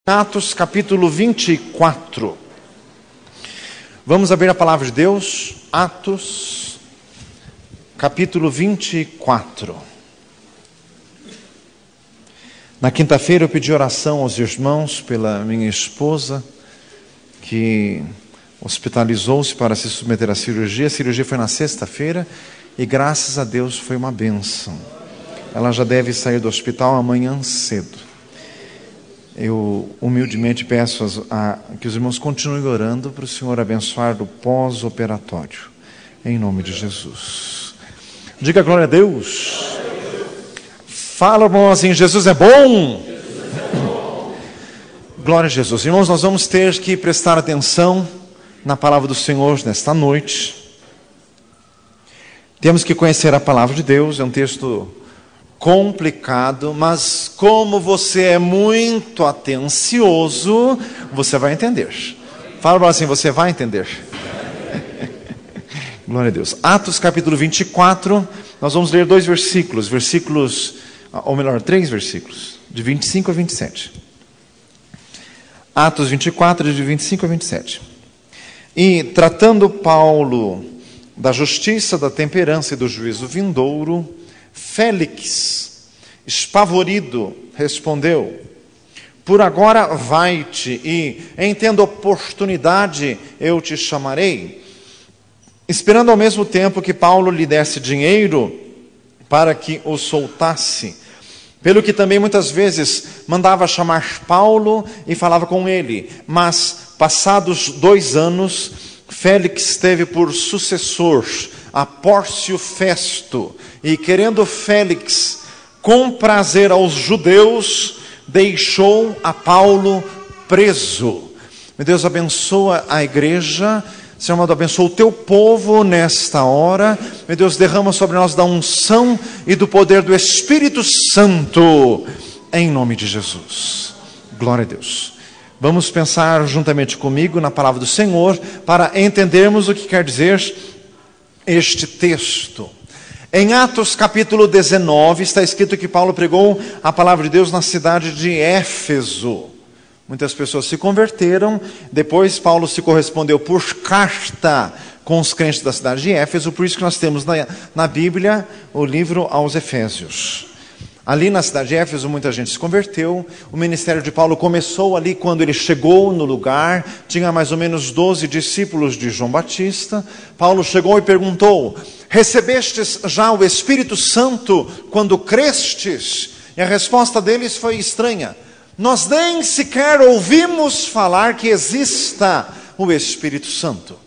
Atos capítulo 24. Vamos abrir a palavra de Deus. Atos capítulo 24. Na quinta-feira eu pedi oração aos irmãos pela minha esposa, que hospitalizou-se para se submeter à cirurgia. A cirurgia foi na sexta-feira e graças a Deus foi uma bênção. Ela já deve sair do hospital amanhã cedo. Eu humildemente peço que os irmãos continuem orando para o Senhor abençoar o pós-operatório, em nome de Jesus. Diga glória a Deus. Fala, irmãos, assim, Jesus é bom. Glória a Jesus. Irmãos, nós vamos ter que prestar atenção na palavra do Senhor nesta noite. Temos que conhecer a palavra de Deus. É um texto complicado, mas como você é muito atencioso, você vai entender. Fala assim, você vai entender. Glória a Deus. Atos capítulo 24, nós vamos ler três versículos, de 25 a 27. Atos 24, de 25 a 27. E tratando Paulo da justiça, da temperança e do juízo vindouro, Félix, espavorido, respondeu: por agora vai-te, e em tendo oportunidade eu te chamarei, esperando ao mesmo tempo que Paulo lhe desse dinheiro para que o soltasse. Pelo que também muitas vezes mandava chamar Paulo e falava com ele. Mas passados 2 anos, Félix teve por sucessor a Pórcio Festo, e querendo Félix comprazer aos judeus, deixou a Paulo preso. Meu Deus, abençoa a igreja. Senhor amado, abençoa o teu povo nesta hora. Meu Deus, derrama sobre nós da unção e do poder do Espírito Santo, em nome de Jesus. Glória a Deus. Vamos pensar juntamente comigo na palavra do Senhor para entendermos o que quer dizer este texto. Em Atos capítulo 19 está escrito que Paulo pregou a palavra de Deus na cidade de Éfeso. Muitas pessoas se converteram. Depois Paulo se correspondeu por carta com os crentes da cidade de Éfeso. Por isso que nós temos na Bíblia o livro aos Efésios. Ali na cidade de Éfeso muita gente se converteu. O ministério de Paulo começou ali quando ele chegou no lugar. Tinha mais ou menos 12 discípulos de João Batista. Paulo chegou e perguntou: recebestes já o Espírito Santo quando crestes? E a resposta deles foi estranha: nós nem sequer ouvimos falar que exista o Espírito Santo.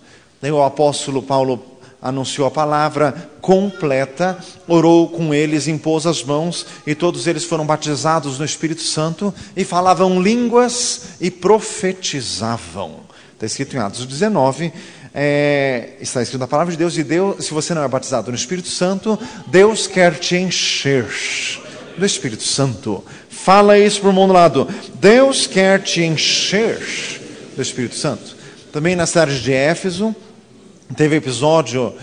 Daí o apóstolo Paulo anunciou a palavra completa, orou com eles, impôs as mãos, e todos eles foram batizados no Espírito Santo, e falavam línguas e profetizavam. Está escrito em Atos 19, está escrito na palavra de Deus, e Deus, se você não é batizado no Espírito Santo, Deus quer te encher do Espírito Santo. Fala isso para o mundo do lado. Deus quer te encher do Espírito Santo. Também na cidade de Éfeso, teve episódio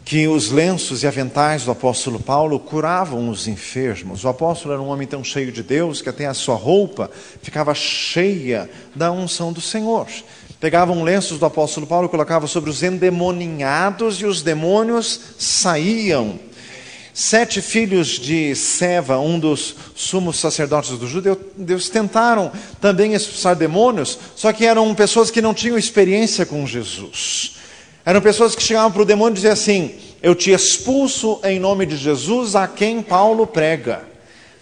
que os lenços e aventais do apóstolo Paulo curavam os enfermos. O apóstolo era um homem tão cheio de Deus que até a sua roupa ficava cheia da unção do Senhor. Pegavam lenços do apóstolo Paulo e colocavam sobre os endemoninhados e os demônios saíam. 7 filhos de Seva, um dos sumos sacerdotes dos judeus, tentaram também expulsar demônios, só que eram pessoas que não tinham experiência com Jesus. Eram pessoas que chegavam para o demônio e diziam assim: eu te expulso em nome de Jesus, a quem Paulo prega.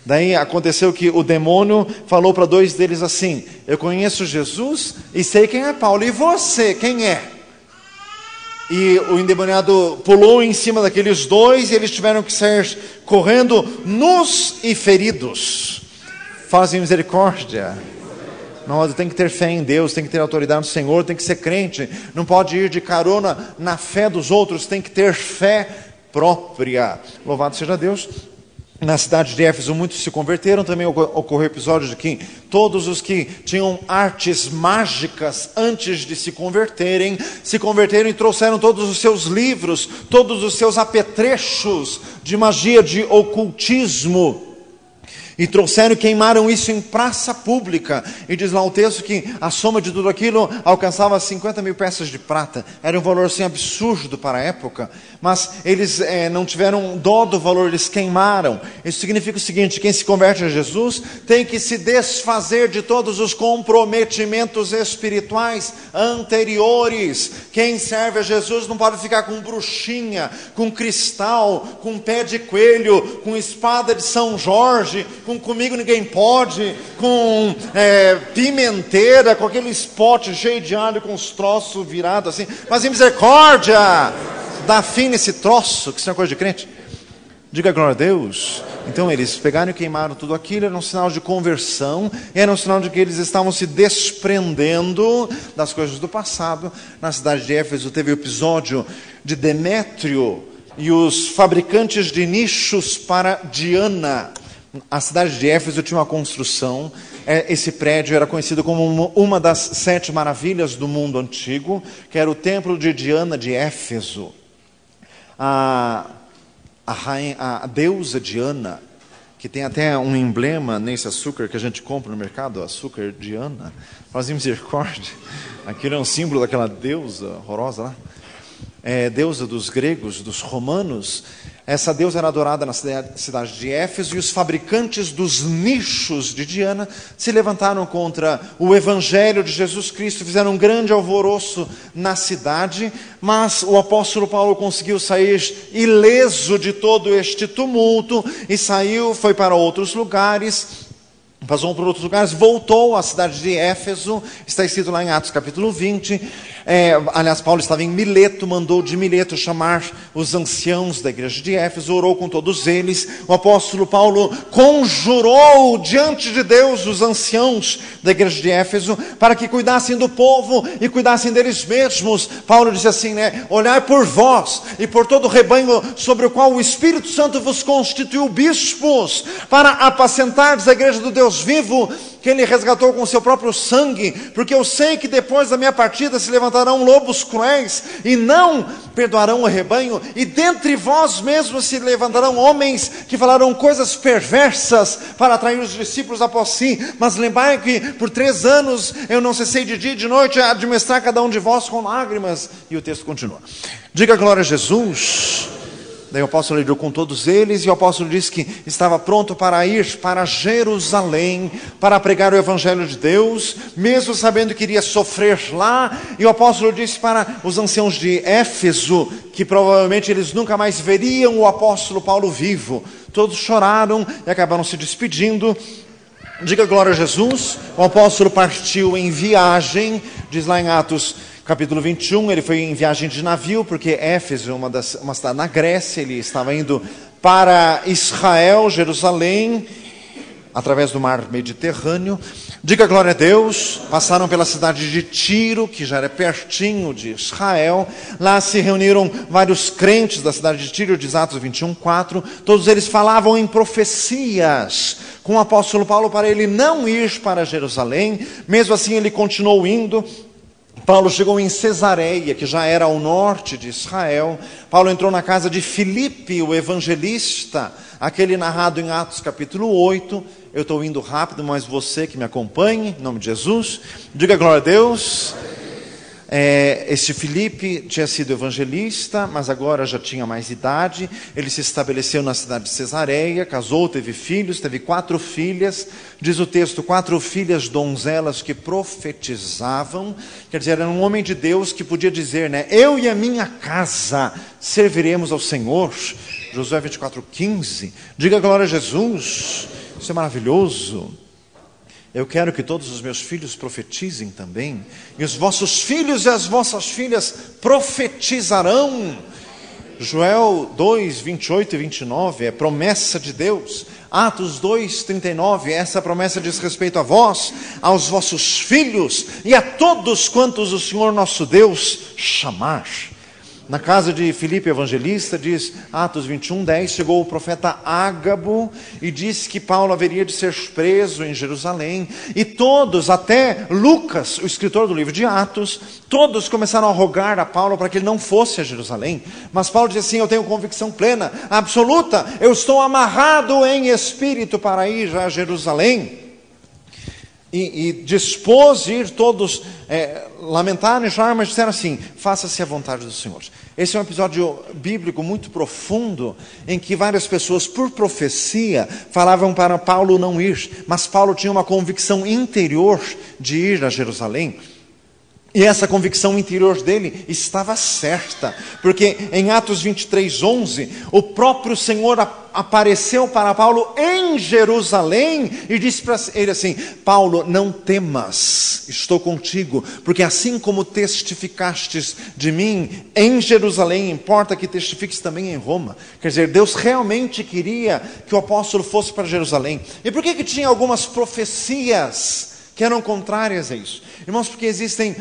Daí aconteceu que o demônio falou para 2 deles assim: eu conheço Jesus e sei quem é Paulo, e você, quem é? E o endemoniado pulou em cima daqueles 2 e eles tiveram que sair correndo nus e feridos. Fazem misericórdia. Não, tem que ter fé em Deus, tem que ter autoridade no Senhor, tem que ser crente. Não pode ir de carona na fé dos outros, tem que ter fé própria. Louvado seja Deus. Na cidade de Éfeso muitos se converteram. Também ocorreu o episódio de que todos os que tinham artes mágicas antes de se converteram e trouxeram todos os seus livros, todos os seus apetrechos de magia, de ocultismo. E trouxeram e queimaram isso em praça pública. E diz lá o texto que a soma de tudo aquilo alcançava 50 mil peças de prata. Era um valor assim absurdo para a época. Mas eles não tiveram dó do valor, eles queimaram. Isso significa o seguinte: quem se converte a Jesus tem que se desfazer de todos os comprometimentos espirituais anteriores. Quem serve a Jesus não pode ficar com bruxinha, com cristal, com pé de coelho, com espada de São Jorge, com comigo ninguém pode, com pimenteira, com aquele pote cheio de alho, com os troços virados assim. Mas em misericórdia, dá fim nesse troço, que isso é coisa de crente. Diga glória a Deus. Então eles pegaram e queimaram tudo aquilo. Era um sinal de conversão, era um sinal de que eles estavam se desprendendo das coisas do passado. Na cidade de Éfeso teve o episódio de Demétrio e os fabricantes de nichos para Diana. A cidade de Éfeso tinha uma construção. Esse prédio era conhecido como uma das 7 maravilhas do mundo antigo, que era o templo de Diana de Éfeso. A deusa Diana, que tem até um emblema nesse açúcar que a gente compra no mercado, açúcar Diana, fazia misericórdia. Aquilo é um símbolo daquela deusa horrorosa lá. Deusa dos gregos, dos romanos. Essa deusa era adorada na cidade de Éfeso, e os fabricantes dos nichos de Diana se levantaram contra o evangelho de Jesus Cristo, fizeram um grande alvoroço na cidade, mas o apóstolo Paulo conseguiu sair ileso de todo este tumulto, e foi para outros lugares. Passou por outros lugares, voltou à cidade de Éfeso, está escrito lá em Atos capítulo 20. Aliás, Paulo estava em Mileto, mandou de Mileto chamar os anciãos da igreja de Éfeso, orou com todos eles. O apóstolo Paulo conjurou diante de Deus os anciãos da igreja de Éfeso para que cuidassem do povo e cuidassem deles mesmos. Paulo disse assim, olhai por vós e por todo o rebanho sobre o qual o Espírito Santo vos constituiu bispos, para apacentardes a igreja do Deus vivo, que Ele resgatou com o seu próprio sangue, porque eu sei que depois da minha partida se levantarão lobos cruéis, e não perdoarão o rebanho, e dentre vós mesmos se levantarão homens que falarão coisas perversas para atrair os discípulos após si. Mas lembrai que por 3 anos eu não cessei de dia e de noite a admoestar cada um de vós com lágrimas. E o texto continua. Diga glória a Jesus. Daí o apóstolo lidou com todos eles, e o apóstolo disse que estava pronto para ir para Jerusalém, para pregar o evangelho de Deus, mesmo sabendo que iria sofrer lá. E o apóstolo disse para os anciãos de Éfeso que provavelmente eles nunca mais veriam o apóstolo Paulo vivo. Todos choraram e acabaram se despedindo. Diga glória a Jesus. O apóstolo partiu em viagem, diz lá em Atos capítulo 21, ele foi em viagem de navio, porque Éfeso é uma cidade na Grécia. Ele estava indo para Israel, Jerusalém, através do mar Mediterrâneo. Diga glória a Deus. Passaram pela cidade de Tiro, que já era pertinho de Israel. Lá se reuniram vários crentes da cidade de Tiro, diz Atos 21:4. Todos eles falavam em profecias com o apóstolo Paulo para ele não ir para Jerusalém. Mesmo assim ele continuou indo. Paulo chegou em Cesareia, que já era ao norte de Israel. Paulo entrou na casa de Filipe, o evangelista, aquele narrado em Atos capítulo 8. Eu estou indo rápido, mas você que me acompanhe, em nome de Jesus, diga glória a Deus. Este Filipe tinha sido evangelista, mas agora já tinha mais idade. Ele se estabeleceu na cidade de Cesareia, casou, teve filhos, teve 4 filhas. Diz o texto, 4 filhas donzelas que profetizavam. Quer dizer, era um homem de Deus que podia dizer, eu e a minha casa serviremos ao Senhor. Josué 24:15. Diga glória a Jesus. Isso é maravilhoso. Eu quero que todos os meus filhos profetizem também, e os vossos filhos e as vossas filhas profetizarão. Joel 2, 28 e 29 é promessa de Deus. Atos 2, 39, essa promessa diz respeito a vós, aos vossos filhos e a todos quantos o Senhor nosso Deus chamar. Na casa de Filipe Evangelista, diz Atos 21:10, chegou o profeta Ágabo e disse que Paulo haveria de ser preso em Jerusalém. E todos, até Lucas, o escritor do livro de Atos, todos começaram a rogar a Paulo para que ele não fosse a Jerusalém. Mas Paulo disse assim: eu tenho convicção plena, absoluta, eu estou amarrado em espírito para ir a Jerusalém. E dispôs ir todos lamentarem, chorar, mas disseram assim: faça-se a vontade do Senhor. Esse é um episódio bíblico muito profundo, em que várias pessoas, por profecia, falavam para Paulo não ir, mas Paulo tinha uma convicção interior de ir a Jerusalém. E essa convicção interior dele estava certa, porque em Atos 23:11, o próprio Senhor apareceu para Paulo em Jerusalém e disse para ele assim: Paulo, não temas, estou contigo, porque assim como testificastes de mim em Jerusalém, importa que testifiques também em Roma. Quer dizer, Deus realmente queria que o apóstolo fosse para Jerusalém. E por que tinha algumas profecias que eram contrárias a isso? Irmãos, porque existem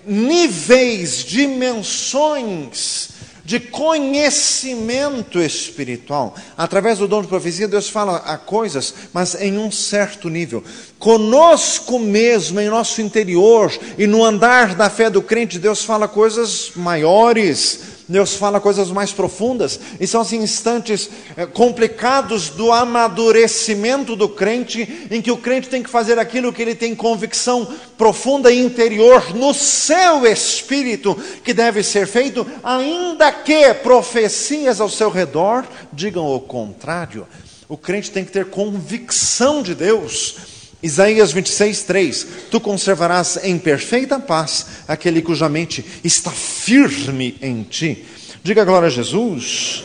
níveis, dimensões de conhecimento espiritual. Através do dom de profecia, Deus fala a coisas, mas em um certo nível. Conosco mesmo, em nosso interior, e no andar da fé do crente, Deus fala coisas maiores, Deus fala coisas mais profundas, e são assim instantes complicados do amadurecimento do crente, em que o crente tem que fazer aquilo que ele tem convicção profunda e interior no seu espírito que deve ser feito, ainda que profecias ao seu redor digam o contrário. O crente tem que ter convicção de Deus. Isaías 26:3, tu conservarás em perfeita paz aquele cuja mente está firme em ti. Diga glória a Jesus,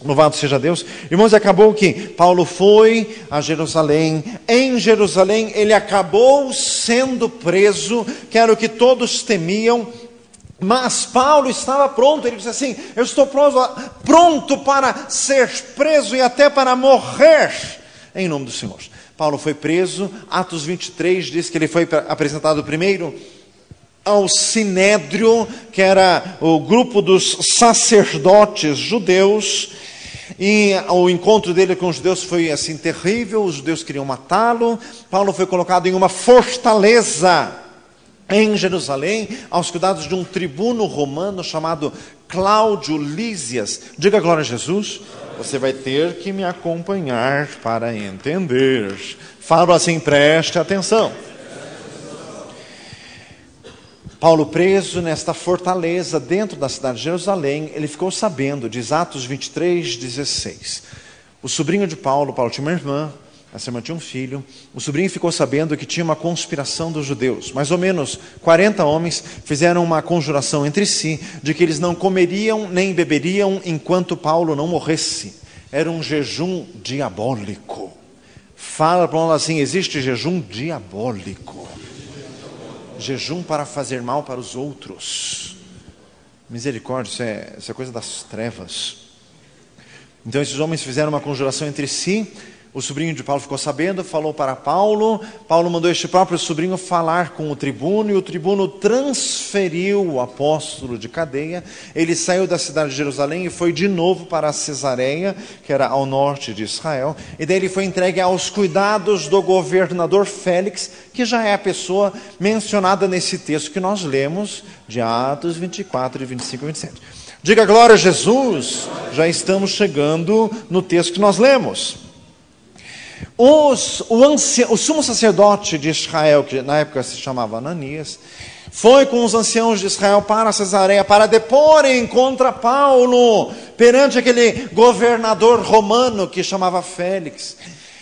louvado seja Deus. Irmãos, acabou que Paulo foi a Jerusalém. Em Jerusalém ele acabou sendo preso, que era o que todos temiam. Mas Paulo estava pronto, ele disse assim: eu estou pronto para ser preso e até para morrer em nome do Senhor. Paulo foi preso. Atos 23 diz que ele foi apresentado primeiro ao Sinédrio, que era o grupo dos sacerdotes judeus, e o encontro dele com os judeus foi assim terrível. Os judeus queriam matá-lo. Paulo foi colocado em uma fortaleza em Jerusalém, aos cuidados de um tribuno romano chamado Cláudio Lísias. Diga glória a Jesus. Você vai ter que me acompanhar para entender. Falo assim, preste atenção. Paulo preso nesta fortaleza dentro da cidade de Jerusalém, ele ficou sabendo, diz Atos 23:16. O sobrinho de Paulo tinha uma irmã, essa irmã tinha um filho. O sobrinho ficou sabendo que tinha uma conspiração dos judeus. Mais ou menos 40 homens fizeram uma conjuração entre si de que eles não comeriam nem beberiam enquanto Paulo não morresse. Era um jejum diabólico. Fala para nós assim: existe jejum diabólico. Jejum para fazer mal para os outros. Misericórdia, isso é coisa das trevas. Então esses homens fizeram uma conjuração entre si. O sobrinho de Paulo ficou sabendo, falou para Paulo. Paulo mandou este próprio sobrinho falar com o tribuno, e o tribuno transferiu o apóstolo de cadeia. Ele saiu da cidade de Jerusalém e foi de novo para Cesareia, que era ao norte de Israel. E daí ele foi entregue aos cuidados do governador Félix, que já é a pessoa mencionada nesse texto que nós lemos, de Atos 24, 25 e 27. Diga glória a Jesus. Já estamos chegando no texto que nós lemos. O sumo sacerdote de Israel, que na época se chamava Ananias, foi com os anciãos de Israel para Cesareia para deporem contra Paulo perante aquele governador romano que chamava Félix.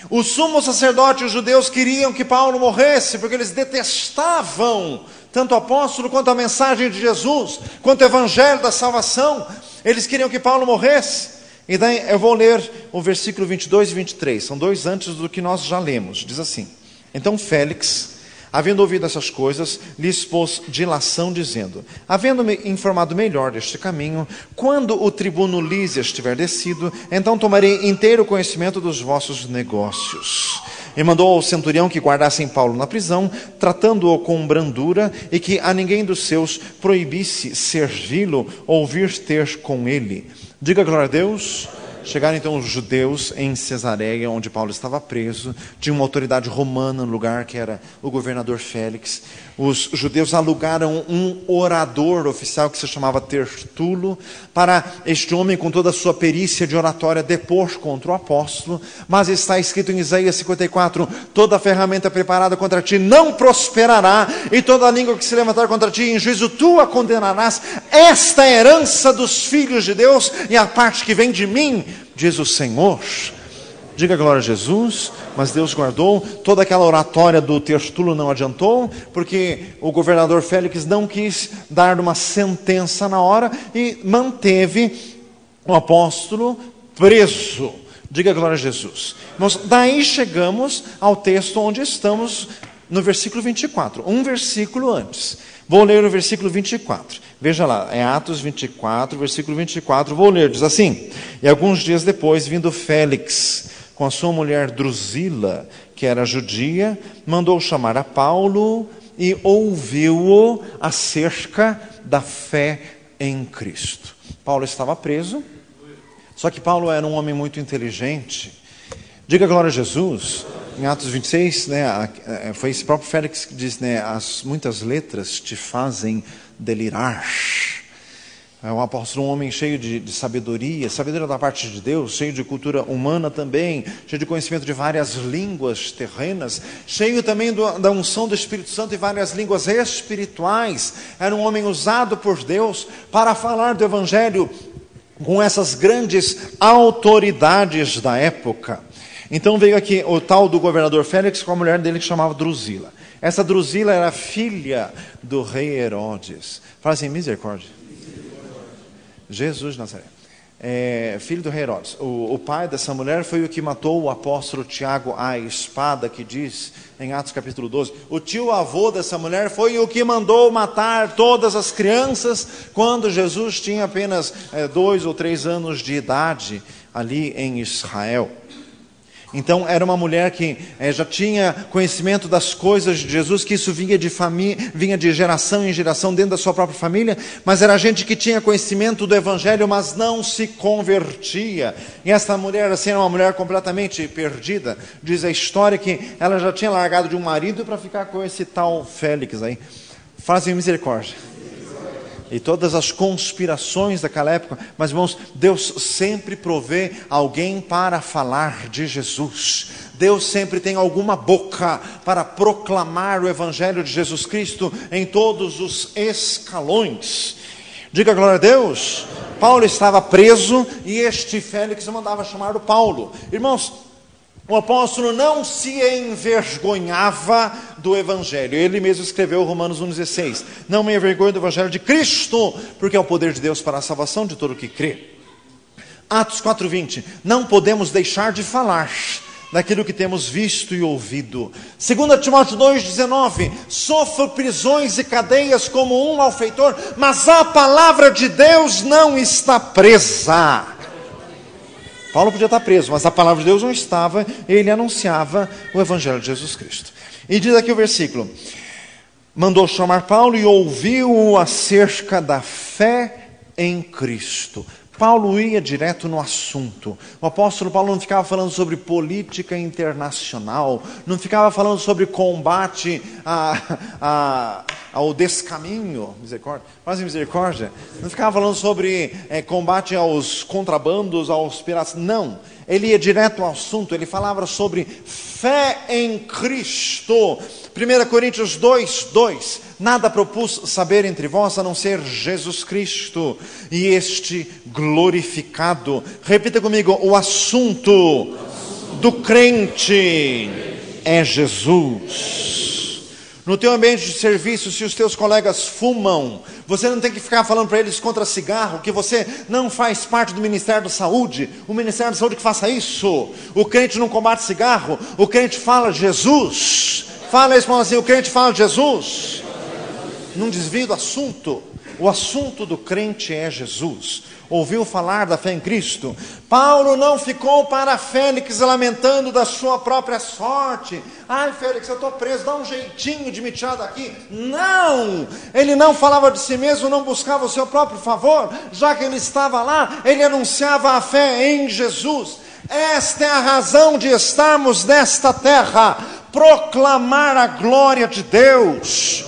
O sumo sacerdote e os judeus queriam que Paulo morresse, porque eles detestavam tanto o apóstolo quanto a mensagem de Jesus, quanto o evangelho da salvação. Eles queriam que Paulo morresse. E daí eu vou ler o versículo 22 e 23, são dois antes do que nós já lemos. Diz assim: então Félix, havendo ouvido essas coisas, lhe expôs dilação, dizendo: havendo-me informado melhor deste caminho, quando o tribuno Lísias estiver descido, então tomarei inteiro conhecimento dos vossos negócios. E mandou ao centurião que guardassem Paulo na prisão, tratando-o com brandura, e que a ninguém dos seus proibisse servi-lo ou vir ter com ele. Diga glória a Deus. Chegaram então os judeus em Cesareia, onde Paulo estava preso. Tinha uma autoridade romana no lugar, que era o governador Félix. Os judeus alugaram um orador oficial que se chamava Tertulo, para este homem, com toda a sua perícia de oratória, depor contra o apóstolo. Mas está escrito em Isaías 54, toda ferramenta preparada contra ti não prosperará, e toda língua que se levantar contra ti em juízo tu a condenarás. Esta é a herança dos filhos de Deus, e a parte que vem de mim, diz o Senhor. Diga glória a Jesus. Mas Deus guardou. Toda aquela oratória do Tertulo não adiantou, porque o governador Félix não quis dar uma sentença na hora e manteve o apóstolo preso. Diga glória a Jesus. Mas daí chegamos ao texto onde estamos, no versículo 24, um versículo antes. Vou ler o versículo 24. Veja lá, é Atos 24, versículo 24. Vou ler, diz assim: E alguns dias depois, vindo Félix com a sua mulher Drusila, que era judia, mandou chamar a Paulo e ouviu-o acerca da fé em Cristo. Paulo estava preso, só que Paulo era um homem muito inteligente. Diga glória a Jesus. Em Atos 26, foi esse próprio Félix que diz, muitas letras te fazem delirar. É um apóstolo, um homem cheio de sabedoria da parte de Deus, cheio de cultura humana também, cheio de conhecimento de várias línguas terrenas, cheio também da unção do Espírito Santo e várias línguas espirituais. Era um homem usado por Deus para falar do Evangelho com essas grandes autoridades da época. Então veio aqui o tal do governador Félix com a mulher dele que chamava Drusila. Essa Drusila era filha do rei Herodes. Fala assim, misericórdia. Jesus de Nazaré. Filho do rei Herodes. O pai dessa mulher foi o que matou o apóstolo Tiago à espada, que diz em Atos capítulo 12. O tio-avô dessa mulher foi o que mandou matar todas as crianças quando Jesus tinha apenas 2 ou 3 anos de idade ali em Israel. Então era uma mulher que já tinha conhecimento das coisas de Jesus, que isso vinha de geração em geração dentro da sua própria família, mas era gente que tinha conhecimento do Evangelho, mas não se convertia. E essa mulher assim era uma mulher completamente perdida. Diz a história que ela já tinha largado de um marido para ficar com esse tal Félix aí. Fazem misericórdia. E todas as conspirações daquela época, mas irmãos, Deus sempre provê alguém para falar de Jesus. Deus sempre tem alguma boca para proclamar o Evangelho de Jesus Cristo em todos os escalões. Diga glória a Deus. Paulo estava preso e este Félix mandava chamar o Paulo. Irmãos, o apóstolo não se envergonhava do Evangelho. Ele mesmo escreveu Romanos 1,16. Não me envergonho do Evangelho de Cristo, porque é o poder de Deus para a salvação de todo o que crê. Atos 4,20. Não podemos deixar de falar daquilo que temos visto e ouvido. 2 Timóteo 2,19. Sofro prisões e cadeias como um malfeitor, mas a palavra de Deus não está presa. Paulo podia estar preso, mas a palavra de Deus não estava, ele anunciava o Evangelho de Jesus Cristo. E diz aqui o versículo: mandou chamar Paulo e ouviu-o acerca da fé em Cristo. Paulo ia direto no assunto. O apóstolo Paulo não ficava falando sobre política internacional, não ficava falando sobre combate ao descaminho, misericórdia, quase misericórdia, não ficava falando sobre combate aos contrabandos, aos piratas, não. Ele ia direto ao assunto, ele falava sobre fé em Cristo. 1 Coríntios 2:2. Nada propus saber entre vós a não ser Jesus Cristo e este glorificado. Repita comigo, o assunto do crente é Jesus. No teu ambiente de serviço, se os teus colegas fumam, você não tem que ficar falando para eles contra cigarro, que você não faz parte do Ministério da Saúde. O Ministério da Saúde que faça isso. O crente não combate cigarro, o crente fala de Jesus. Fala isso, assim, o crente fala de Jesus. Não desvia do assunto. o assunto do crente é Jesus. Ouviu falar da fé em Cristo. Paulo não ficou para Félix lamentando da sua própria sorte. Ai, Félix, eu estou preso, dá um jeitinho de me tirar daqui. Não! Ele não falava de si mesmo, não buscava o seu próprio favor. Já que ele estava lá, ele anunciava a fé em Jesus. Esta é a razão de estarmos nesta terra, proclamar a glória de Deus.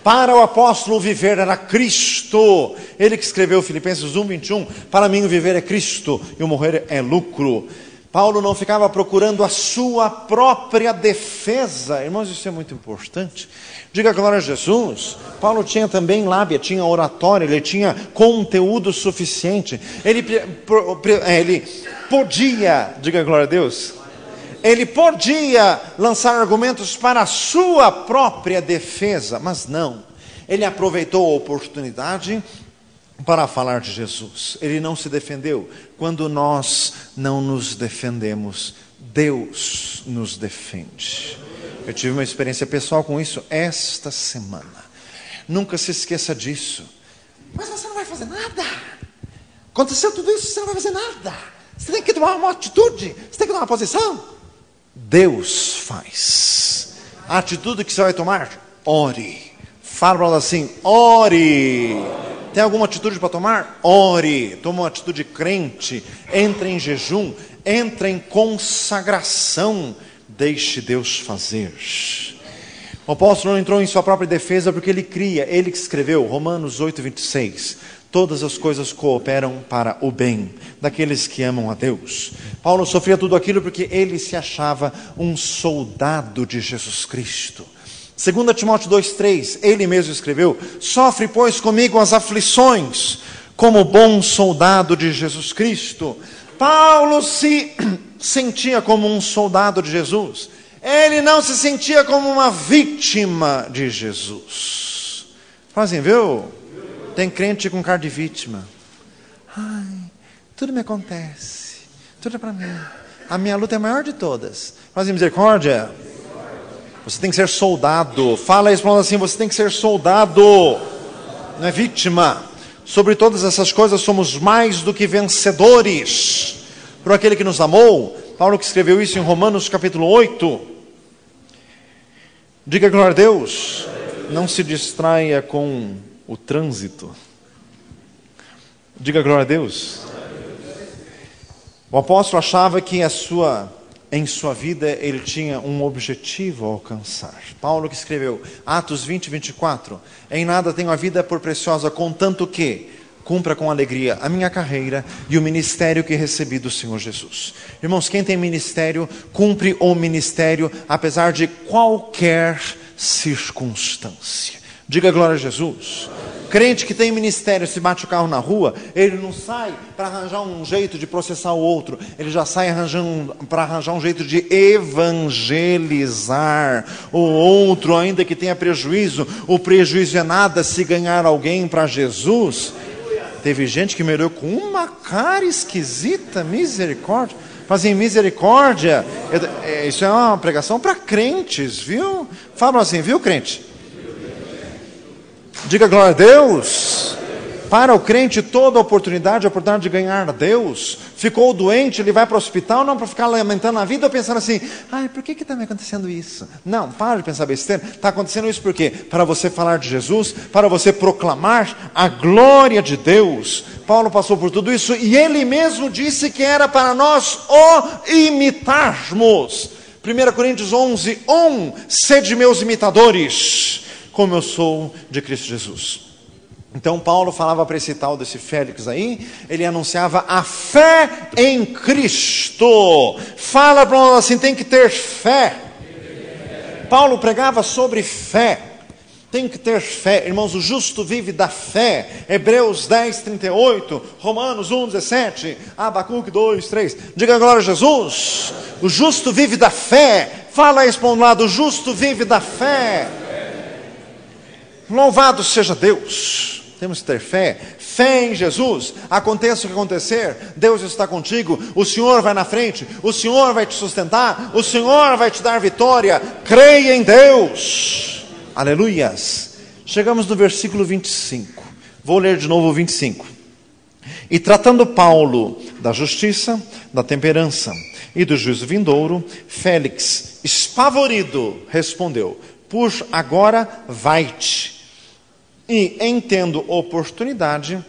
Para o apóstolo, o viver era Cristo. Ele que escreveu Filipenses 1:21, para mim o viver é Cristo e o morrer é lucro. Paulo não ficava procurando a sua própria defesa. Irmãos, isso é muito importante. Diga glória a Jesus. Paulo tinha também lábia, tinha oratória, ele tinha conteúdo suficiente. Ele podia, diga glória a Deus, ele podia lançar argumentos para a sua própria defesa, mas não. Ele aproveitou a oportunidade para falar de Jesus. Ele não se defendeu. Quando nós não nos defendemos, Deus nos defende. Eu tive uma experiência pessoal com isso esta semana. Nunca se esqueça disso. Mas você não vai fazer nada. Aconteceu tudo isso, você não vai fazer nada. Você tem que tomar uma atitude, você tem que tomar uma posição. Deus faz. A atitude que você vai tomar? Ore. Fala assim, ore. Tem alguma atitude para tomar? Ore. Toma uma atitude crente. Entre em jejum. Entre em consagração. Deixe Deus fazer. O apóstolo não entrou em sua própria defesa porque ele cria. Ele que escreveu Romanos 8:26. Todas as coisas cooperam para o bem daqueles que amam a Deus. Paulo sofria tudo aquilo porque ele se achava um soldado de Jesus Cristo. 2 Timóteo 2:3, ele mesmo escreveu, sofre pois comigo as aflições, como bom soldado de Jesus Cristo. Paulo se sentia como um soldado de Jesus. Ele não se sentia como uma vítima de Jesus. Fazem, viu? Tem crente com cara de vítima. Ai, tudo me acontece. Tudo é para mim. A minha luta é a maior de todas. Fazem misericórdia. Você tem que ser soldado. Fala isso, assim, você tem que ser soldado. Não é vítima. Sobre todas essas coisas somos mais do que vencedores. Por aquele que nos amou. Paulo que escreveu isso em Romanos capítulo 8. Diga glória a Deus. Não se distraia com o trânsito. Diga glória a Deus. O apóstolo achava que em sua vida ele tinha um objetivo a alcançar. Paulo que escreveu Atos 20:24, em nada tenho a vida por preciosa, contanto que cumpra com alegria a minha carreira e o ministério que recebi do Senhor Jesus. Irmãos, quem tem ministério, cumpre o ministério apesar de qualquer circunstância. Diga glória a Jesus. Crente que tem ministério, se bate o carro na rua, ele não sai para arranjar um jeito de processar o outro, ele já sai para arranjar um jeito de evangelizar o outro, ainda que tenha prejuízo. O prejuízo é nada se ganhar alguém para Jesus. Teve gente que me olhou com uma cara esquisita, misericórdia. Fazem misericórdia. Isso é uma pregação para crentes, viu? Falam assim, viu, crente? Diga glória a Deus. Para o crente toda a oportunidade de ganhar a Deus. Ficou doente, ele vai para o hospital, não para ficar lamentando a vida, pensando assim, ai, por que está me acontecendo isso? Não, para de pensar besteira. Está acontecendo isso por quê? Para você falar de Jesus, para você proclamar a glória de Deus. Paulo passou por tudo isso e ele mesmo disse que era para nós o imitarmos. 1 Coríntios 11:1, sede meus imitadores, como eu sou de Cristo Jesus. Então Paulo falava para esse tal desse Félix aí, ele anunciava a fé em Cristo. Fala para nós assim, tem que ter fé. Paulo pregava sobre fé. Tem que ter fé, irmãos, o justo vive da fé. Hebreus 10:38, Romanos 1:17, Abacuque 2:3. Diga glória a Jesus. O justo vive da fé. Fala isso para um lado, o justo vive da fé. Louvado seja Deus. Temos que ter fé. Fé em Jesus. Aconteça o que acontecer, Deus está contigo. O Senhor vai na frente. O Senhor vai te sustentar. O Senhor vai te dar vitória. Creia em Deus. Aleluias. Chegamos no versículo 25. Vou ler de novo o 25. E tratando Paulo da justiça, da temperança e do juízo vindouro, Félix, espavorido, respondeu: por agora vai-te, e em tendo oportunidade,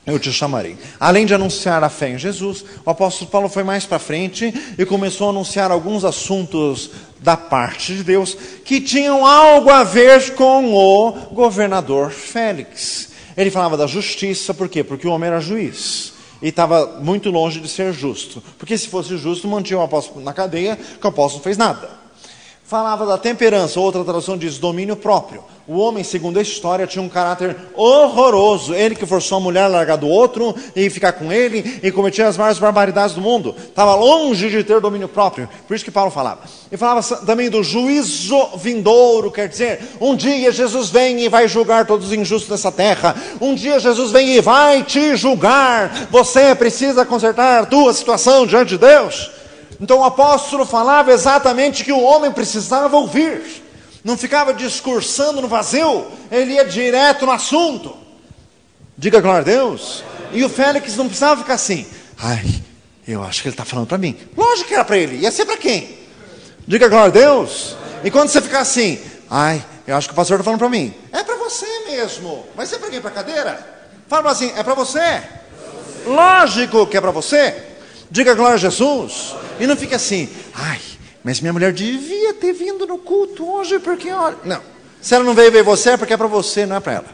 eu te chamarei. Além de anunciar a fé em Jesus, o apóstolo Paulo foi mais para frente e começou a anunciar alguns assuntos da parte de Deus que tinham algo a ver com o governador Félix. Ele falava da justiça, por quê? Porque o homem era juiz e estava muito longe de ser justo. Porque se fosse justo, mantinha o apóstolo na cadeia, que o apóstolo não fez nada. Falava da temperança, outra tradução diz domínio próprio. O homem, segundo a história, tinha um caráter horroroso. Ele que forçou a mulher a largar do outro e ficar com ele e cometia as maiores barbaridades do mundo. Estava longe de ter domínio próprio. Por isso que Paulo falava. E falava também do juízo vindouro, quer dizer, um dia Jesus vem e vai julgar todos os injustos dessa terra. Um dia Jesus vem e vai te julgar. Você precisa consertar a tua situação diante de Deus. Então o apóstolo falava exatamente que o homem precisava ouvir. Não ficava discursando no vazio, ele ia direto no assunto. Diga glória a Deus. E o Félix não precisava ficar assim: ai, eu acho que ele está falando para mim. Lógico que era para ele, ia ser para quem? Diga glória a Deus. E quando você ficar assim: ai, eu acho que o pastor está falando para mim. É para você mesmo. Vai ser para quem? Para a cadeira? Fala assim: é para você? Lógico que é para você. Diga glória a Jesus. E não fica assim: ai, mas minha mulher devia ter vindo no culto hoje, porque olha... Não, se ela não veio ver você, é porque é para você, não é para ela.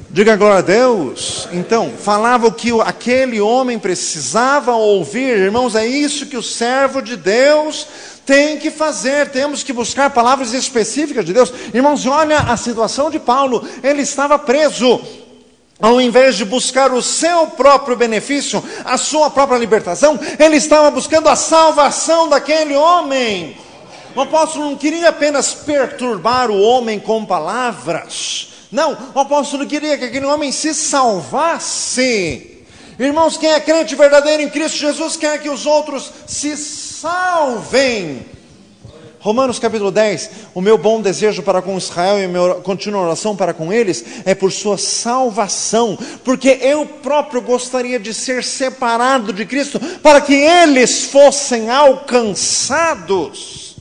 Diga glória a Deus. Então, falava o que aquele homem precisava ouvir. Irmãos, é isso que o servo de Deus tem que fazer. Temos que buscar palavras específicas de Deus. Irmãos, olha a situação de Paulo. Ele estava preso. Ao invés de buscar o seu próprio benefício, a sua própria libertação, ele estava buscando a salvação daquele homem. O apóstolo não queria apenas perturbar o homem com palavras. Não, o apóstolo queria que aquele homem se salvasse. Irmãos, quem é crente verdadeiro em Cristo Jesus quer que os outros se salvem. Romanos capítulo 10, o meu bom desejo para com Israel e a minha contínua oração para com eles é por sua salvação, porque eu próprio gostaria de ser separado de Cristo, para que eles fossem alcançados.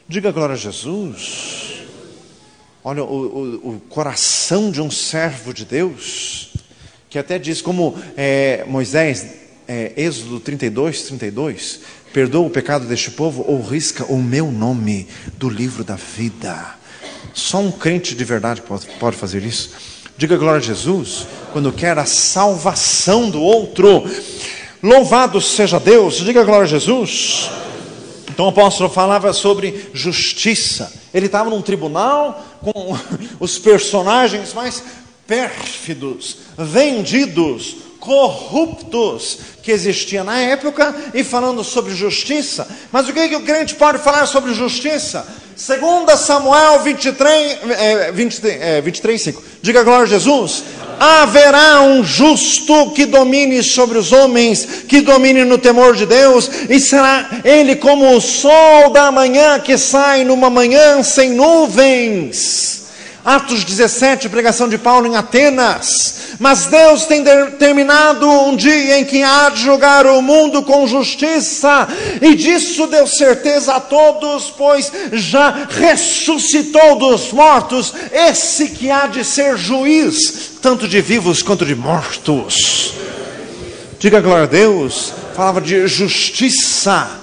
Diga glória a Jesus. Olha o coração de um servo de Deus, que até diz como Moisés, Êxodo 32, perdoa o pecado deste povo ou risca o meu nome do livro da vida. Só um crente de verdade pode fazer isso. Diga glória a Jesus, quando quer a salvação do outro. Louvado seja Deus, diga glória a Jesus. Então o apóstolo falava sobre justiça. Ele estava num tribunal com os personagens mais pérfidos, vendidos, corruptos que existia na época, e falando sobre justiça. Mas o que o crente pode falar sobre justiça? 2 Samuel 23:5. Diga glória a Jesus. Haverá um justo que domine sobre os homens, que domine no temor de Deus, e será ele como o sol da manhã que sai numa manhã sem nuvens. Atos 17, pregação de Paulo em Atenas. Mas Deus tem determinado um dia em que há de julgar o mundo com justiça, e disso deu certeza a todos, pois já ressuscitou dos mortos esse que há de ser juiz, tanto de vivos quanto de mortos. Diga glória a Deus. Falava de justiça.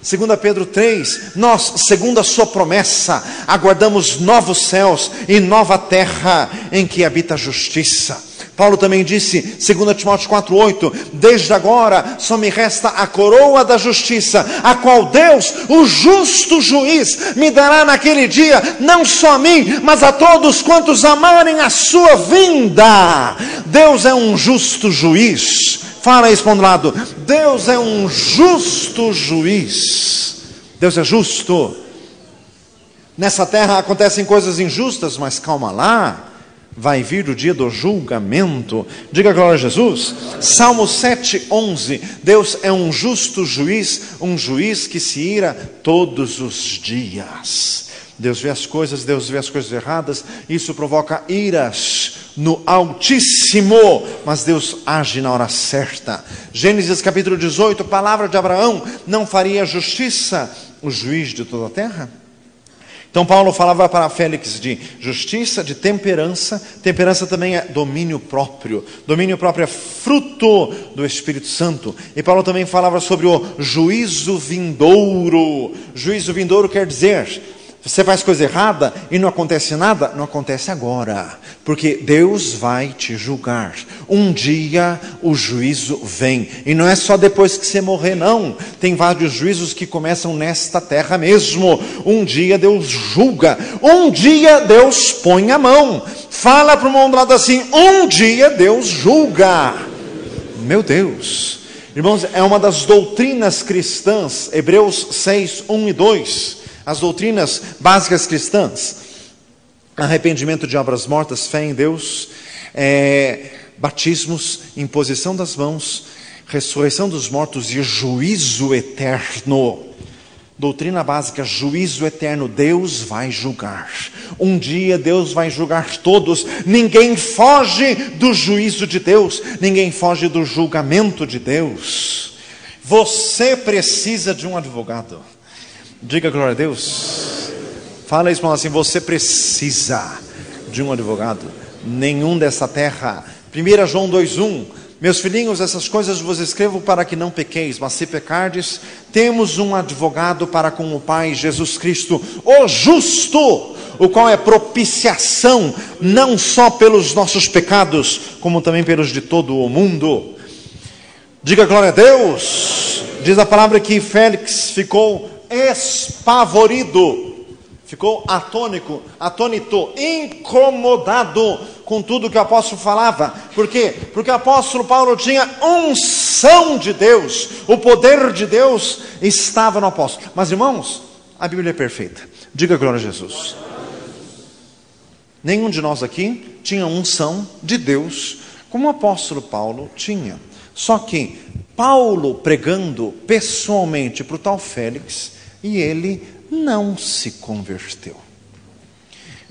2 Pedro 3, nós, segundo a sua promessa, aguardamos novos céus e nova terra em que habita a justiça. Paulo também disse, 2 Timóteo 4:8, desde agora só me resta a coroa da justiça, a qual Deus, o justo juiz, me dará naquele dia, não só a mim, mas a todos quantos amarem a sua vinda. Deus é um justo juiz. Fala isso para um lado. Deus é um justo juiz. Deus é justo. Nessa terra acontecem coisas injustas, mas calma lá. Vai vir o dia do julgamento. Diga glória a Jesus. Salmo 7:11. Deus é um justo juiz, um juiz que se ira todos os dias. Deus vê as coisas erradas, isso provoca iras no Altíssimo, mas Deus age na hora certa. Gênesis capítulo 18, palavra de Abraão: não faria justiça o juiz de toda a terra? Então Paulo falava para Félix de justiça, de temperança. Temperança também é domínio próprio. Domínio próprio é fruto do Espírito Santo. E Paulo também falava sobre o juízo vindouro. Juízo vindouro quer dizer, você faz coisa errada e não acontece nada, não acontece agora, porque Deus vai te julgar. Um dia o juízo vem, e não é só depois que você morrer, não. Tem vários juízos que começam nesta terra mesmo. Um dia Deus julga, um dia Deus põe a mão. Fala para o irmão do lado assim: um dia Deus julga. Meu Deus, irmãos, é uma das doutrinas cristãs, Hebreus 6, 1 e 2. As doutrinas básicas cristãs: arrependimento de obras mortas, fé em Deus, batismos, imposição das mãos, ressurreição dos mortos e juízo eterno. Doutrina básica: juízo eterno. Deus vai julgar. Um dia Deus vai julgar todos. Ninguém foge do juízo de Deus, ninguém foge do julgamento de Deus. Você precisa de um advogado. Diga glória a Deus. Fala isso para nós assim: você precisa de um advogado. Nenhum dessa terra. 1 João 2:1: meus filhinhos, essas coisas vos escrevo para que não pequeis, mas se pecardes, temos um advogado para com o Pai, Jesus Cristo, o justo, o qual é propiciação, não só pelos nossos pecados, como também pelos de todo o mundo. Diga glória a Deus. Diz a palavra que Félix ficou espavorido, ficou atônito, incomodado com tudo que o apóstolo falava. Por quê? Porque o apóstolo Paulo tinha unção de Deus, o poder de Deus estava no apóstolo. Mas irmãos, a Bíblia é perfeita. Diga glória a Jesus. Nenhum de nós aqui tinha unção de Deus como o apóstolo Paulo tinha. Só que Paulo pregando pessoalmente para o tal Félix, e ele não se converteu.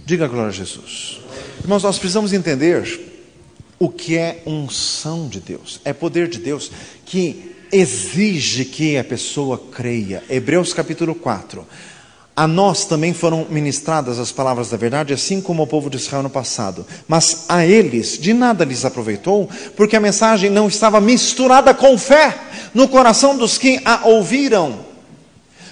Diga glória a Jesus. Irmãos, nós precisamos entender o que é unção de Deus. É poder de Deus que exige que a pessoa creia. Hebreus capítulo 4. A nós também foram ministradas as palavras da verdade, assim como ao povo de Israel no passado. Mas a eles de nada lhes aproveitou, porque a mensagem não estava misturada com fé no coração dos que a ouviram.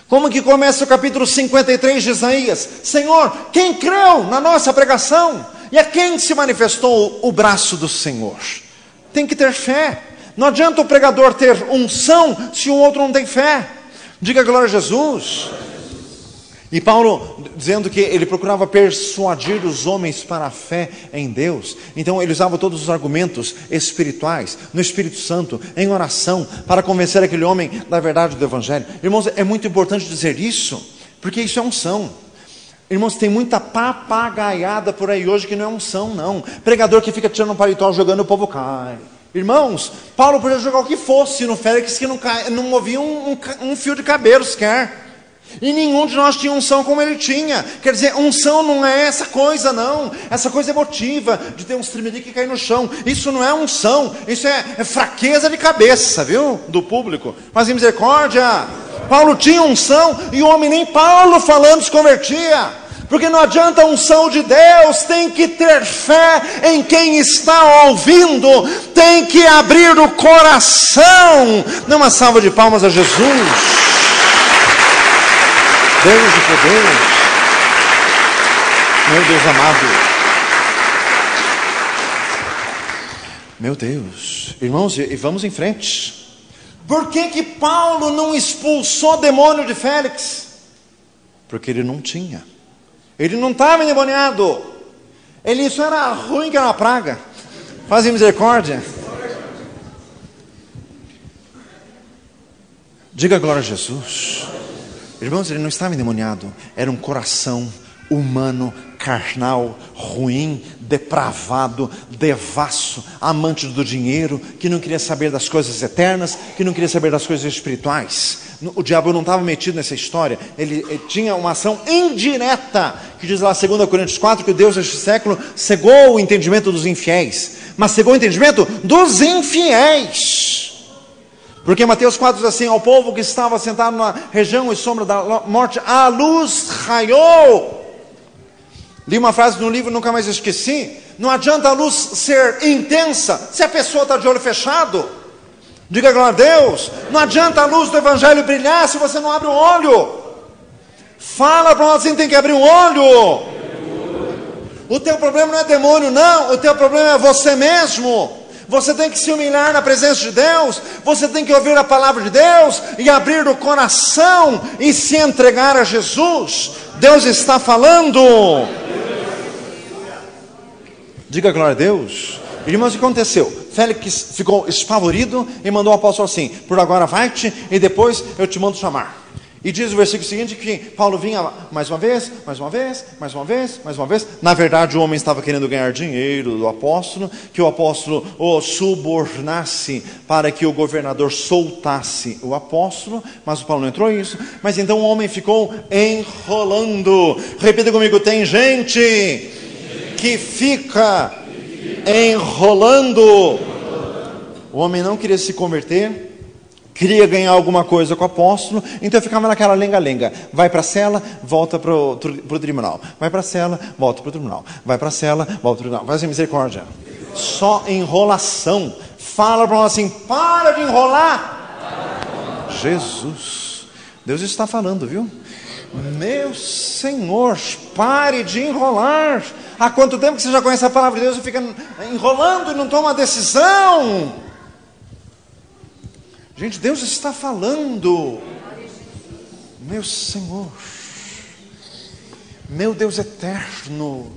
Como que começa o capítulo 53 de Isaías? Senhor, quem creu na nossa pregação? E a quem se manifestou o braço do Senhor? Tem que ter fé. Não adianta o pregador ter unção se o outro não tem fé. Diga glória a Jesus. E Paulo dizendo que ele procurava persuadir os homens para a fé em Deus. Então ele usava todos os argumentos espirituais, no Espírito Santo, em oração, para convencer aquele homem da verdade do Evangelho. Irmãos, é muito importante dizer isso, porque isso é unção. Irmãos, tem muita papagaiada por aí hoje que não é unção, não. Pregador que fica tirando um paletó, jogando, o povo cai. Irmãos, Paulo podia jogar o que fosse no Félix, que não movia um fio de cabelo sequer. E nenhum de nós tinha unção como ele tinha. Quer dizer, unção não é essa coisa, não. Essa coisa emotiva de ter um tremelique e cair no chão. Isso não é unção. Isso é fraqueza de cabeça, viu? Do público. Mas em misericórdia, Paulo tinha unção e o homem nem Paulo falando se convertia. Porque não adianta a unção de Deus, tem que ter fé em quem está ouvindo. Tem que abrir o coração. Dê uma salva de palmas a Jesus. Deus de poder, meu Deus amado, meu Deus, irmãos, e vamos em frente. Por que Paulo não expulsou o demônio de Félix? Porque ele não tinha, ele não estava endemoniado, isso era ruim, que era uma praga. Fazem misericórdia. Diga glória a Jesus. Irmãos, ele não estava endemoniado, era um coração humano, carnal, ruim, depravado, devasso, amante do dinheiro, que não queria saber das coisas eternas, que não queria saber das coisas espirituais. o diabo não estava metido nessa história, ele tinha uma ação indireta, que diz lá 2 Coríntios 4, que o Deus deste século cegou o entendimento dos infiéis, mas cegou o entendimento dos infiéis. Porque Mateus 4 diz assim: ao povo que estava sentado na região e sombra da morte, a luz raiou. Li uma frase no livro, nunca mais esqueci: não adianta a luz ser intensa se a pessoa está de olho fechado. Diga glória a Deus. Não adianta a luz do evangelho brilhar se você não abre o olho. Fala para nós assim: tem que abrir o olho. O teu problema não é demônio, não. O teu problema é você mesmo. Você tem que se humilhar na presença de Deus. Você tem que ouvir a palavra de Deus e abrir o coração e se entregar a Jesus. Deus está falando. Diga glória a Deus. Irmãos, o que aconteceu? Félix ficou espavorido e mandou o apóstolo assim: por agora vai-te e depois eu te mando chamar. E diz o versículo seguinte que Paulo vinha mais uma vez. Na verdade, o homem estava querendo ganhar dinheiro do apóstolo, que o apóstolo o subornasse para que o governador soltasse o apóstolo, mas o Paulo não entrou nisso. Mas então o homem ficou enrolando. Repita comigo: tem gente que fica enrolando. O homem não queria se converter, queria ganhar alguma coisa com o apóstolo, então ficava naquela lenga-lenga. Vai para a cela, volta para o tribunal. Vai para a cela, volta para o tribunal. Vai para a cela, volta para o tribunal. Faz misericórdia. Só enrolação. Fala para nós assim: para de enrolar. Jesus, Deus está falando, viu? Meu Senhor, pare de enrolar. Há quanto tempo que você já conhece a palavra de Deus e fica enrolando e não toma uma decisão? Gente, Deus está falando. Meu Senhor, meu Deus eterno,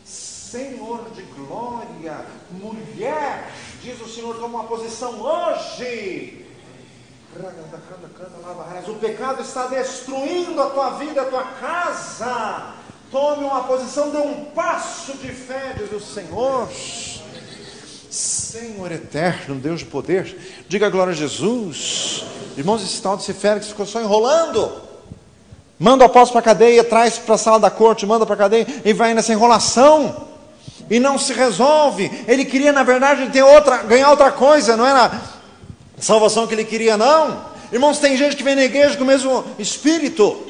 Senhor de glória, mulher, diz o Senhor, toma uma posição hoje. O pecado está destruindo a tua vida, a tua casa. Tome uma posição, dê um passo de fé, diz o Senhor. Senhor eterno, Deus de poder, diga glória a Jesus. Irmãos, esse tal de Félix ficou só enrolando. Manda o apóstolo para a cadeia, traz para a sala da corte, manda para a cadeia, e vai nessa enrolação. E não se resolve. Ele queria, na verdade, ganhar outra coisa, não era salvação que ele queria, não. Irmãos, tem gente que vem na igreja com o mesmo espírito.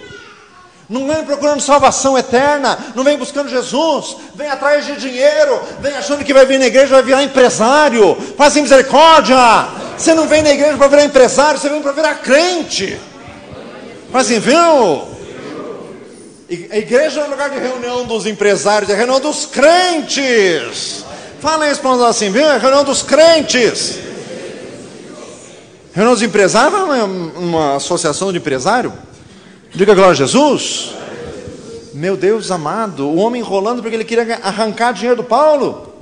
Não vem procurando salvação eterna, não vem buscando Jesus, vem atrás de dinheiro, vem achando que vai vir na igreja, vai virar empresário. Faz misericórdia. Você não vem na igreja para virar empresário, você vem para virar crente. Faz assim, viu? A igreja não é lugar de reunião dos empresários, é reunião dos crentes. Fala isso para nós assim, viu? É reunião dos crentes. Reunião dos empresários é uma associação de empresário. Diga glória a Jesus. Meu Deus amado, o homem enrolando porque ele queria arrancar dinheiro do Paulo.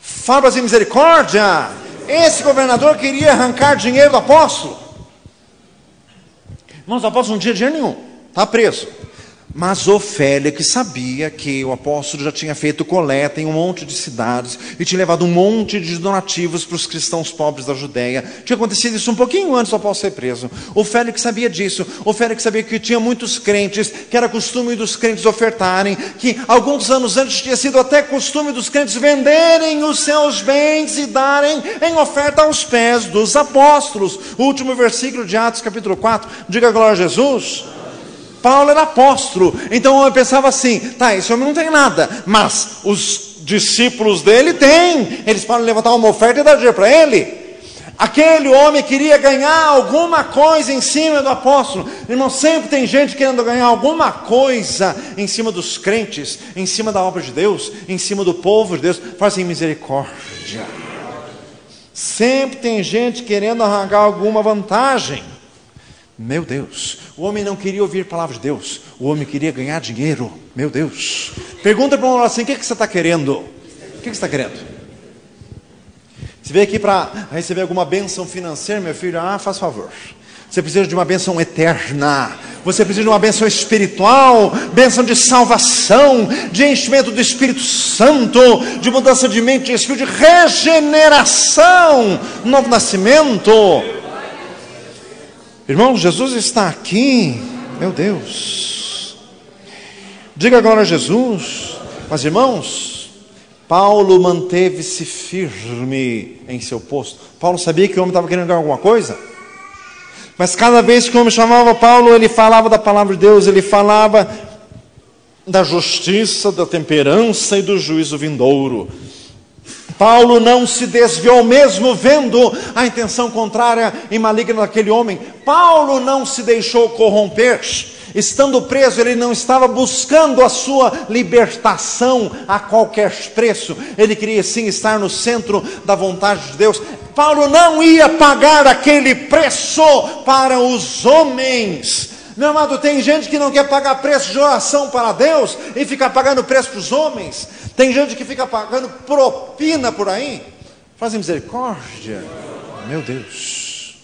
Fala assim, misericórdia. Esse governador queria arrancar dinheiro do apóstolo. Irmãos, o apóstolo não tinha dinheiro nenhum, está preso. Mas o Félix sabia que o apóstolo já tinha feito coleta em um monte de cidades e tinha levado um monte de donativos para os cristãos pobres da Judéia. Tinha acontecido isso um pouquinho antes do apóstolo ser preso. O Félix sabia disso. O Félix sabia que tinha muitos crentes, que era costume dos crentes ofertarem, que alguns anos antes tinha sido até costume dos crentes venderem os seus bens e darem em oferta aos pés dos apóstolos. O último versículo de Atos capítulo 4, diga glória a Jesus. Paulo era apóstolo, então o homem pensava assim: tá, esse homem não tem nada, mas os discípulos dele têm, eles podem levantar uma oferta e dar dinheiro para ele. Aquele homem queria ganhar alguma coisa em cima do apóstolo. Irmão, sempre tem gente querendo ganhar alguma coisa em cima dos crentes, em cima da obra de Deus, em cima do povo de Deus. Fazem misericórdia. Sempre tem gente querendo arrancar alguma vantagem. Meu Deus, o homem não queria ouvir a palavra de Deus, o homem queria ganhar dinheiro. Meu Deus, pergunta para um assim: o que você está querendo? O que você está querendo? Você veio aqui para receber alguma bênção financeira, meu filho? Ah, faz favor. Você precisa de uma bênção eterna. Você precisa de uma bênção espiritual, bênção de salvação, de enchimento do Espírito Santo, de mudança de mente, de espírito, de regeneração, novo nascimento. Irmãos, Jesus está aqui, meu Deus. Diga glória a Jesus. Mas irmãos, Paulo manteve-se firme em seu posto. Paulo sabia que o homem estava querendo ganhar alguma coisa, mas cada vez que o homem chamava Paulo, ele falava da palavra de Deus, ele falava da justiça, da temperança e do juízo vindouro. Paulo não se desviou mesmo vendo a intenção contrária e maligna daquele homem. Paulo não se deixou corromper. Estando preso, ele não estava buscando a sua libertação a qualquer preço. Ele queria sim estar no centro da vontade de Deus. Paulo não ia pagar aquele preço para os homens. Meu amado, tem gente que não quer pagar preço de oração para Deus e fica pagando preço para os homens. Tem gente que fica pagando propina por aí. Fazem misericórdia. Meu Deus.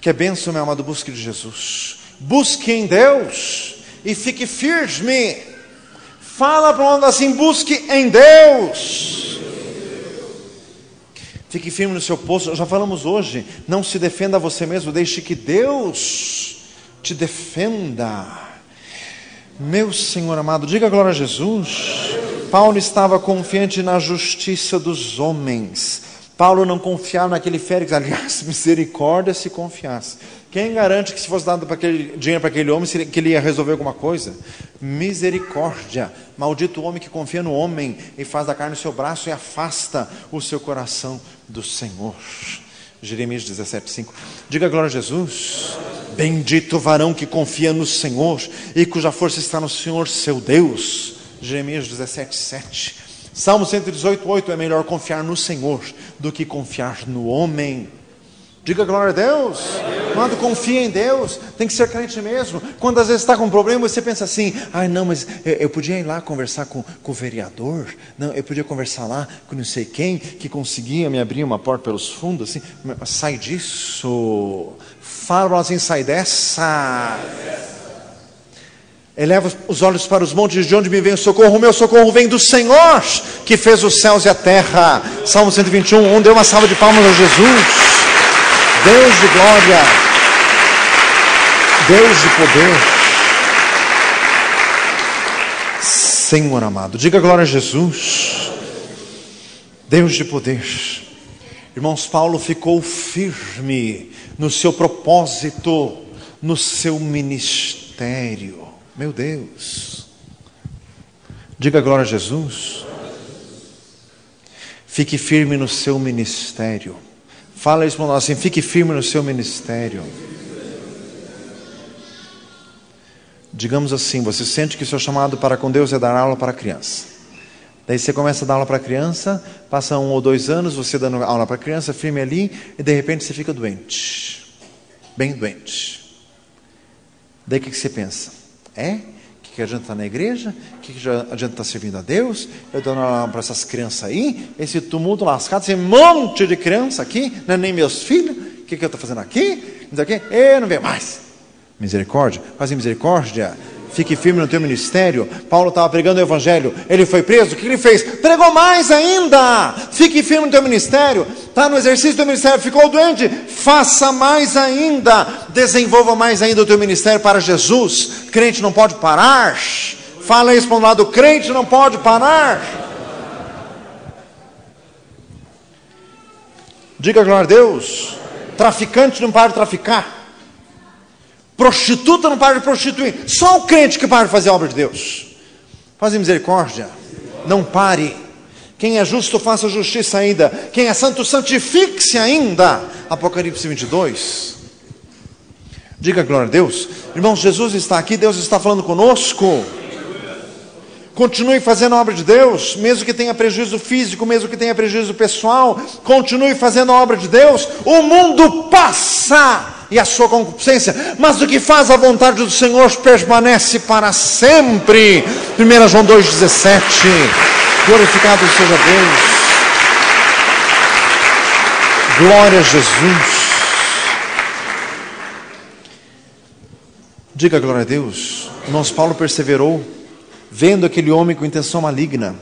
Que bênção, meu amado, busque de Jesus. Busque em Deus e fique firme. Fala para o mundo assim: busque em Deus. Fique firme no seu posto. Já falamos hoje, não se defenda a você mesmo, deixe que Deus te defenda. Meu Senhor amado, diga glória a Jesus. Paulo estava confiante na justiça dos homens. Paulo não confiava naquele Félix. Aliás, misericórdia se confiasse. Quem garante que se fosse dado dinheiro para aquele homem, que ele ia resolver alguma coisa? Misericórdia. Maldito o homem que confia no homem e faz da carne o seu braço e afasta o seu coração do Senhor. Jeremias 17:5. Diga glória a Jesus. Bendito o varão que confia no Senhor e cuja força está no Senhor seu Deus. Jeremias 17:7. Salmo 118:8. É melhor confiar no Senhor do que confiar no homem. Diga glória a Deus. Quando confia em Deus, tem que ser crente mesmo. Quando às vezes está com um problema, você pensa assim: ai não, mas eu podia ir lá conversar com o vereador. Não, eu podia conversar lá com não sei quem, que conseguia me abrir uma porta pelos fundos assim. Sai disso. Fala para assim: sai dessa. Eleva os olhos para os montes, de onde me vem o socorro. O meu socorro vem do Senhor, que fez os céus e a terra. Salmo 121, dê uma salva de palmas a Jesus. Deus de glória, Deus de poder. Senhor amado, diga glória a Jesus. Deus de poder. Irmãos, Paulo ficou firme no seu propósito, no seu ministério. Meu Deus. Diga glória a Jesus. Fique firme no seu ministério. Fala isso para nós assim: fique firme no seu ministério. Digamos assim, você sente que o seu chamado para com Deus é dar aula para criança. Daí você começa a dar aula para criança, passa 1 ou 2 anos, você dando aula para criança, firme ali, e de repente você fica doente. Bem doente. Daí o que você pensa? Que adianta estar na igreja? Que adianta estar servindo a Deus? Eu dou aula para essas crianças aí, esse tumulto lascado, esse monte de criança aqui, não é nem meus filhos, o que eu estou fazendo aqui? Eu não vejo mais. Misericórdia, faz misericórdia. Fique firme no teu ministério. Paulo estava pregando o evangelho, ele foi preso, o que ele fez? Pregou mais ainda. Fique firme no teu ministério. Está no exercício do ministério, ficou doente, faça mais ainda, desenvolva mais ainda o teu ministério para Jesus. Crente não pode parar. Fala isso para um lado: crente não pode parar. Diga glória a Deus. Traficante não para de traficar. Prostituta não para de prostituir. Só o crente que para de fazer a obra de Deus. Faça misericórdia. Não pare. Quem é justo, faça justiça ainda. Quem é santo, santifique-se ainda. Apocalipse 22. Diga glória a Deus. Irmãos, Jesus está aqui, Deus está falando conosco. Continue fazendo a obra de Deus, mesmo que tenha prejuízo físico, mesmo que tenha prejuízo pessoal. Continue fazendo a obra de Deus. O mundo passa e a sua concupiscência, mas o que faz a vontade do Senhor permanece para sempre. 1 João 2,17. Glorificado seja Deus. Glória a Jesus. Diga glória a Deus. Irmãos, Paulo perseverou, vendo aquele homem com intenção maligna.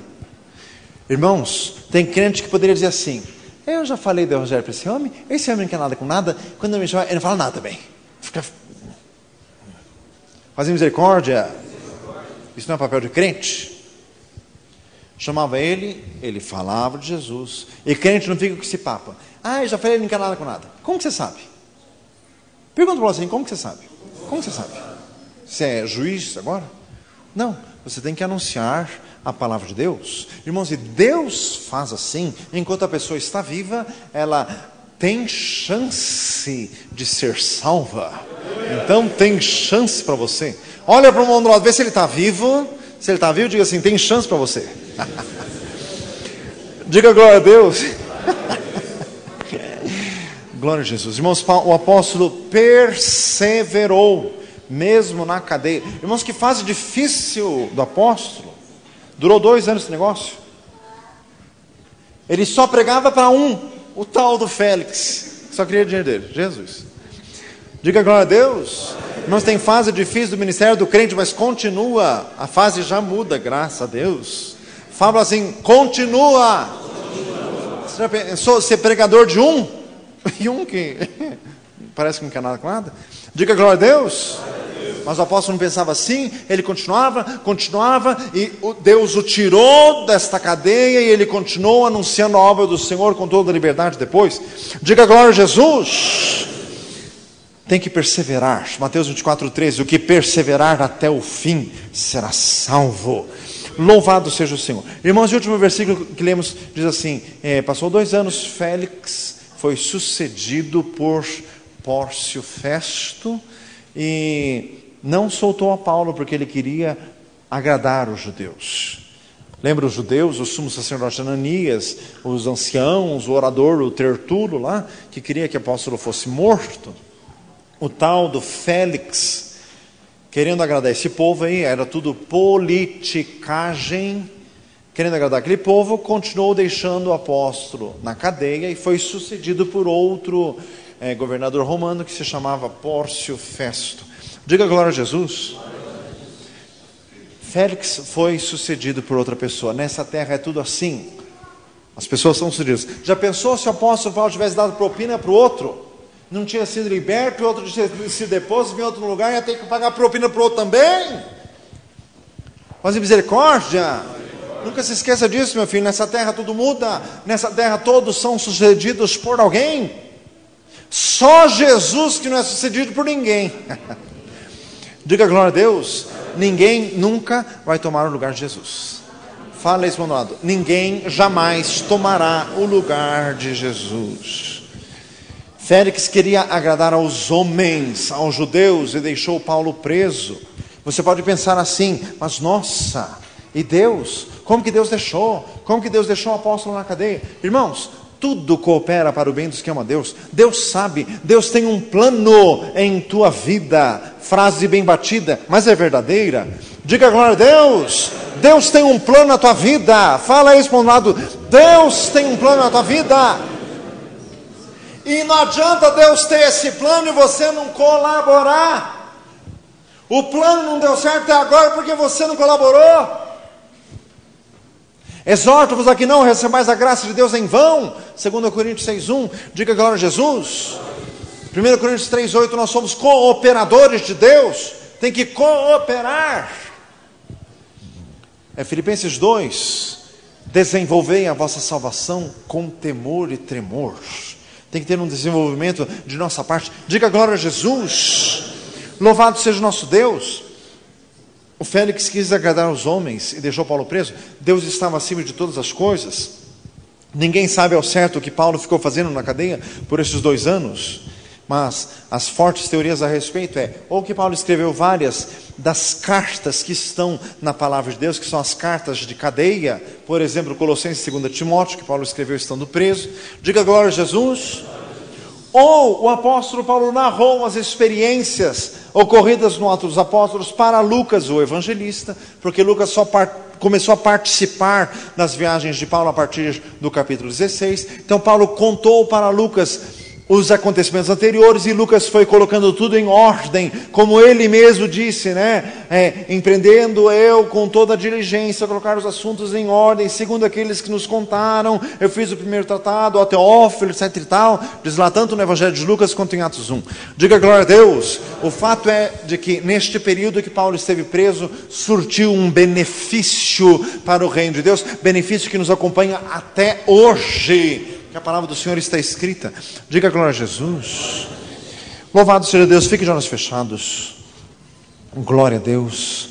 Irmãos, tem crente que poderia dizer assim: eu já falei do evangelho para esse homem não quer nada com nada, quando ele me chama, ele não fala nada também. Fica fazendo misericórdia. Isso não é papel de crente. Chamava ele falava de Jesus. E crente não fica com esse papo: eu já falei, ele não quer nada com nada. Como que você sabe? Pergunta para você assim: como que você sabe? Como você sabe? Você é juiz agora? Não, você tem que anunciar a palavra de Deus. Irmãos, e Deus faz assim, enquanto a pessoa está viva, ela tem chance de ser salva. Então tem chance para você. Olha para o mundo do lado, vê se ele está vivo. Se ele está vivo, diga assim: tem chance para você. Diga glória a Deus. Glória a Jesus. Irmãos, o apóstolo perseverou, mesmo na cadeia. Irmãos, que fase difícil do apóstolo. Durou 2 anos esse negócio. Ele só pregava para o tal do Félix, só queria dinheiro dele, Jesus. Diga glória a Deus. Irmãos, tem fase difícil do ministério do crente, mas continua. A fase já muda, graças a Deus. Fala assim: continua. Você já pensou ser pregador de e que parece que não quer nada com nada? Diga glória a Deus. Mas o apóstolo não pensava assim, ele continuava, e Deus o tirou desta cadeia, e ele continuou anunciando a obra do Senhor com toda a liberdade depois. Diga glória a Jesus. Tem que perseverar. Mateus 24:13, o que perseverar até o fim será salvo. Louvado seja o Senhor. Irmãos, o último versículo que lemos diz assim: passou 2 anos, Félix foi sucedido por Pórcio Festo, e não soltou a Paulo porque ele queria agradar os judeus. Lembra os judeus, o sumo sacerdote Ananias, os anciãos, o orador, o Tertulo lá, que queria que o apóstolo fosse morto? O tal do Félix, querendo agradar esse povo aí, era tudo politicagem, querendo agradar aquele povo, continuou deixando o apóstolo na cadeia e foi sucedido por outro governador romano que se chamava Pórcio Festo. Diga glória a Jesus. Félix foi sucedido por outra pessoa. Nessa terra é tudo assim. As pessoas são sucedidas. Já pensou se o apóstolo Paulo tivesse dado propina para o outro? Não tinha sido liberto, o outro tinha sido deposto, em outro lugar, ia ter que pagar propina para o outro também? Fazer misericórdia. Nunca se esqueça disso, meu filho. Nessa terra tudo muda. Nessa terra todos são sucedidos por alguém. Só Jesus que não é sucedido por ninguém. Diga glória a Deus. Ninguém nunca vai tomar o lugar de Jesus. Fala isso, meu lado. Ninguém jamais tomará o lugar de Jesus. Félix queria agradar aos homens, aos judeus, e deixou Paulo preso. Você pode pensar assim: mas nossa, e Deus? Como que Deus deixou? Como que Deus deixou o apóstolo na cadeia? Irmãos, tudo coopera para o bem dos que amam a Deus. Deus sabe, Deus tem um plano em tua vida. Frase bem batida, mas é verdadeira. Diga glória a Deus. Deus tem um plano na tua vida. Fala isso para um lado: Deus tem um plano na tua vida. E não adianta Deus ter esse plano e você não colaborar. O plano não deu certo até agora porque você não colaborou. Exorto-vos a que não recebais a graça de Deus em vão. 2 Coríntios 6:1. Diga glória a Jesus. 1 Coríntios 3:8. Nós somos cooperadores de Deus. Tem que cooperar. Filipenses 2. Desenvolvei a vossa salvação com temor e tremor. Tem que ter um desenvolvimento de nossa parte. Diga glória a Jesus. Louvado seja o nosso Deus. O Félix quis agradar aos homens e deixou Paulo preso. Deus estava acima de todas as coisas. Ninguém sabe ao certo o que Paulo ficou fazendo na cadeia por esses 2 anos. Mas as fortes teorias a respeito ou que Paulo escreveu várias das cartas que estão na palavra de Deus, que são as cartas de cadeia. Por exemplo, Colossenses, 2 Timóteo, que Paulo escreveu estando preso. Diga glória a Jesus. Ou o apóstolo Paulo narrou as experiências ocorridas no Atos dos Apóstolos para Lucas, o evangelista, porque Lucas só começou a participar das viagens de Paulo a partir do capítulo 16. Então Paulo contou para Lucas os acontecimentos anteriores, e Lucas foi colocando tudo em ordem, como ele mesmo disse, empreendendo eu com toda a diligência, colocar os assuntos em ordem, segundo aqueles que nos contaram, eu fiz o primeiro tratado, ao Teófilo, etc e tal, diz lá tanto no Evangelho de Lucas quanto em Atos 1. Diga glória a Deus. O fato é de que neste período que Paulo esteve preso, surtiu um benefício para o reino de Deus, benefício que nos acompanha até hoje, que a palavra do Senhor está escrita. Diga glória a Jesus. Louvado seja Deus. Fique de olhos fechados. Glória a Deus.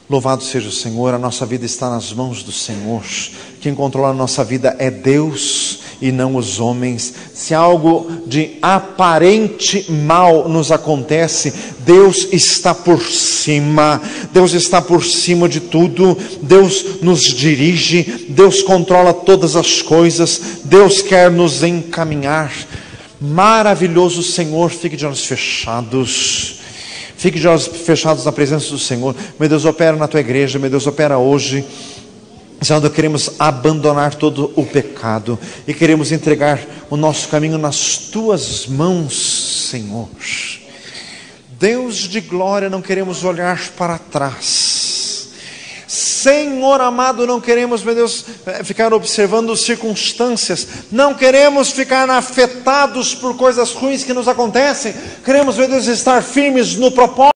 Louvado seja o Senhor. A nossa vida está nas mãos do Senhor. Quem controla a nossa vida é Deus e não os homens. Se algo de aparente mal nos acontece, Deus está por cima. Deus está por cima de tudo. Deus nos dirige. Deus controla todas as coisas. Deus quer nos encaminhar. Maravilhoso Senhor. Fique de olhos fechados. Fique de olhos fechados na presença do Senhor. Meu Deus, opera na tua igreja. Meu Deus, opera hoje. Senhor, nós queremos abandonar todo o pecado e queremos entregar o nosso caminho nas tuas mãos, Senhor. Deus de glória, não queremos olhar para trás. Senhor amado, não queremos, meu Deus, ficar observando circunstâncias, não queremos ficar afetados por coisas ruins que nos acontecem. Queremos, meu Deus, estar firmes no propósito